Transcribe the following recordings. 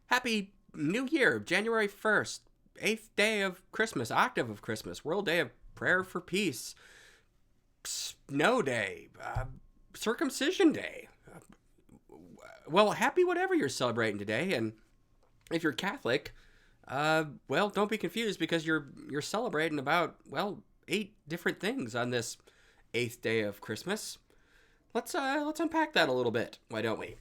Happy New Year, January 1st, 8th day of Christmas, octave of Christmas, World Day of Prayer for Peace, Snow Day, Circumcision Day. Well, happy whatever you're celebrating today. And if you're Catholic, well, don't be confused because you're celebrating about, well, 8 different things on this 8th day of Christmas. Let's unpack that a little bit. Why don't we?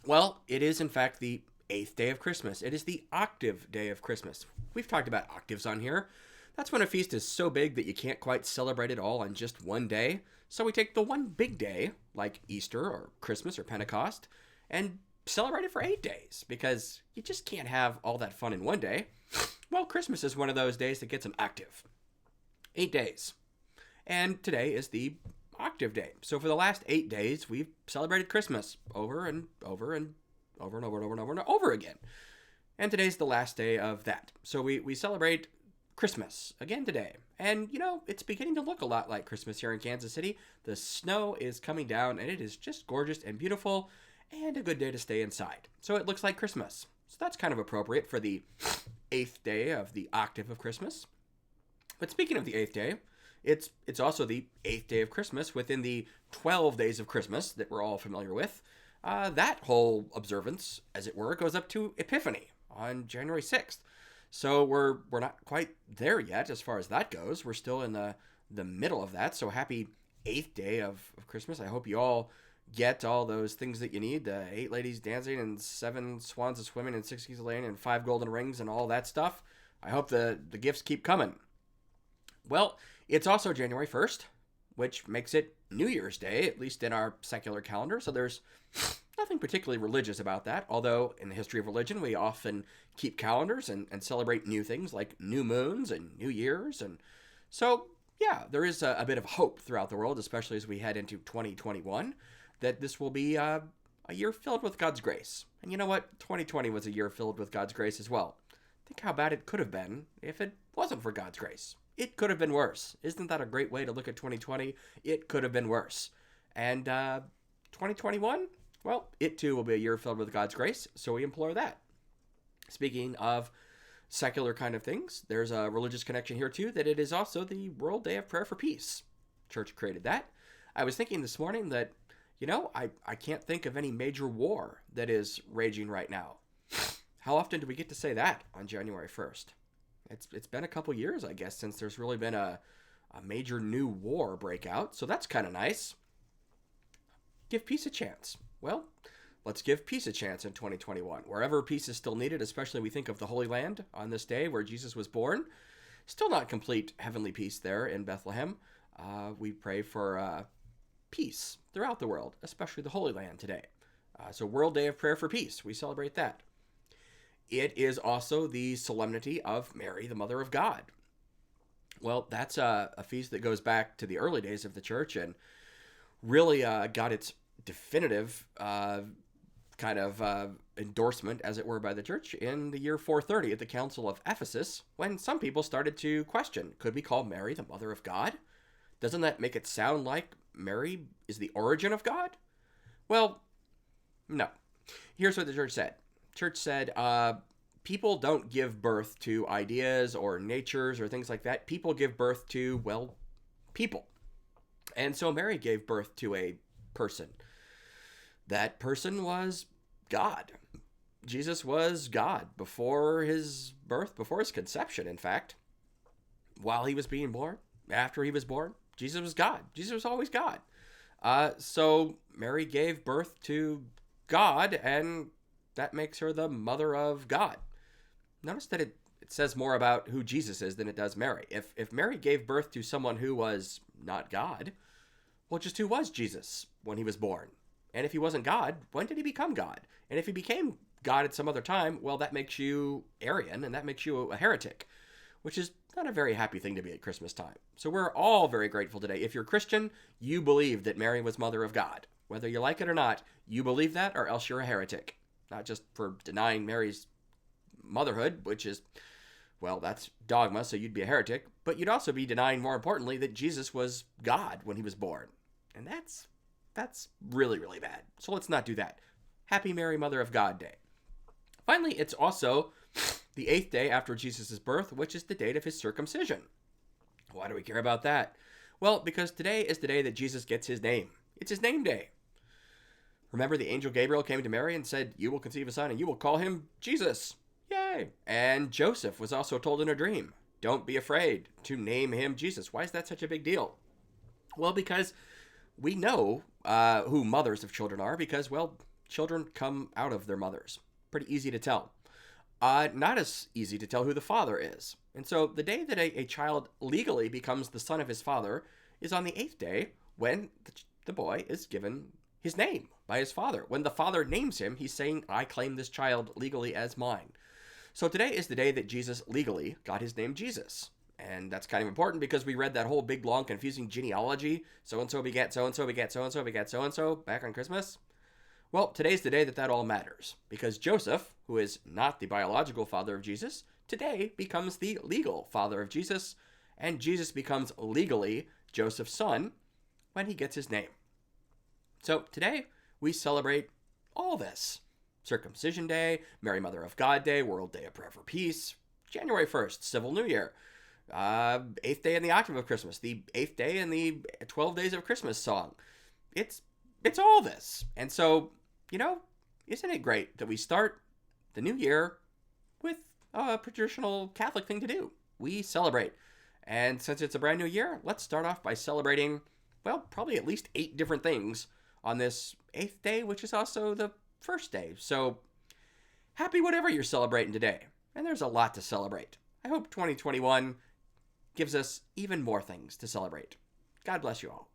Well, it is in fact the 8th day of Christmas. It is the octave day of Christmas. We've talked about octaves on here. That's when a feast is so big that you can't quite celebrate it all on just one day. So we take the one big day, like Easter or Christmas or Pentecost, and celebrate it for 8 days because you just can't have all that fun in one day. Well, Christmas is one of those days that gets an octave. 8 days. And today is the octave day. So for the last 8 days, we've celebrated Christmas over and over and over and over and over and over and over again. And today's the last day of that. So we celebrate Christmas again today. And, it's beginning to look a lot like Christmas here in Kansas City. The snow is coming down, and it is just gorgeous and beautiful, and a good day to stay inside. So it looks like Christmas. So that's kind of appropriate for the 8th day of the octave of Christmas. But speaking of the 8th day, it's also the 8th day of Christmas within the 12 days of Christmas that we're all familiar with. That whole observance, as it were, goes up to Epiphany on January 6th. So we're not quite there yet as far as that goes. We're still in the middle of that. So happy 8th day of Christmas. I hope you all get all those things that you need. The 8 ladies dancing and 7 swans swimming and 6 geese laying and 5 golden rings and all that stuff. I hope the gifts keep coming. Well, it's also January 1st, which makes it New Year's Day, at least in our secular calendar. So there's nothing particularly religious about that, although in the history of religion, we often keep calendars and celebrate new things like new moons and New Year's. And so, yeah, there is a bit of hope throughout the world, especially as we head into 2021, that this will be a year filled with God's grace. And you know what? 2020 was a year filled with God's grace as well. Think how bad it could have been if it wasn't for God's grace. It could have been worse. Isn't that a great way to look at 2020? It could have been worse. And 2021, well, it too will be a year filled with God's grace, so we implore that. Speaking of secular kind of things, there's a religious connection here too, that it is also the World Day of Prayer for Peace. Church created that. I was thinking this morning that, I can't think of any major war that is raging right now. How often do we get to say that on January 1st? It's been a couple years, I guess, since there's really been a major new war breakout, so that's kind of nice. Give peace a chance. Well, let's give peace a chance in 2021. Wherever peace is still needed, especially we think of the Holy Land on this day where Jesus was born. Still not complete heavenly peace there in Bethlehem. We pray for peace throughout the world, especially the Holy Land today. So World Day of Prayer for Peace. We celebrate that. It is also the solemnity of Mary, the Mother of God. Well, that's a feast that goes back to the early days of the church and really got its definitive endorsement, as it were, by the church in the year 430 at the Council of Ephesus, when some people started to question, could we call Mary the Mother of God? Doesn't that make it sound like Mary is the origin of God? Well, no. Here's what the church said. Church said, people don't give birth to ideas or natures or things like that. People give birth to, well, people. And so Mary gave birth to a person. That person was God. Jesus was God before his birth, before his conception, in fact. While he was being born, after he was born, Jesus was God. Jesus was always God. So Mary gave birth to God, and that makes her the Mother of God. Notice that it says more about who Jesus is than it does Mary. If Mary gave birth to someone who was not God, well, just who was Jesus when he was born? And if he wasn't God, when did he become God? And if he became God at some other time, well, that makes you Arian, and that makes you a heretic, which is not a very happy thing to be at Christmas time. So we're all very grateful today. If you're Christian, you believe that Mary was Mother of God. Whether you like it or not, you believe that, or else you're a heretic. Not just for denying Mary's motherhood, which is, well, that's dogma, so you'd be a heretic, but you'd also be denying, more importantly, that Jesus was God when he was born. And that's really, really bad. So let's not do that. Happy Mary, Mother of God Day. Finally, it's also the 8th day after Jesus' birth, which is the date of his circumcision. Why do we care about that? Well, because today is the day that Jesus gets his name. It's his name day. Remember, the angel Gabriel came to Mary and said, "You will conceive a son and you will call him Jesus." Yay! And Joseph was also told in a dream, "Don't be afraid to name him Jesus." Why is that such a big deal? Well, because we know who mothers of children are because, well, children come out of their mothers. Pretty easy to tell. Not as easy to tell who the father is. And so the day that a child legally becomes the son of his father is on the 8th day when the boy is given his name by his father. When the father names him, he's saying, "I claim this child legally as mine." So today is the day that Jesus legally got his name Jesus. And that's kind of important because we read that whole big, long, confusing genealogy. So-and-so begat so-and-so begat so-and-so begat so-and-so back on Christmas. Well, today's the day that all matters, because Joseph, who is not the biological father of Jesus, today becomes the legal father of Jesus, and Jesus becomes legally Joseph's son when he gets his name. So today, we celebrate all this. Circumcision Day, Mary Mother of God Day, World Day of Prayer for Peace, January 1st, Civil New Year, 8th day in the octave of Christmas, the 8th day in the 12 Days of Christmas song. It's all this. And so, isn't it great that we start the new year with a traditional Catholic thing to do? We celebrate. And since it's a brand new year, let's start off by celebrating, well, probably at least 8 different things on this 8th day, which is also the first day. So happy whatever you're celebrating today. And there's a lot to celebrate. I hope 2021 gives us even more things to celebrate. God bless you all.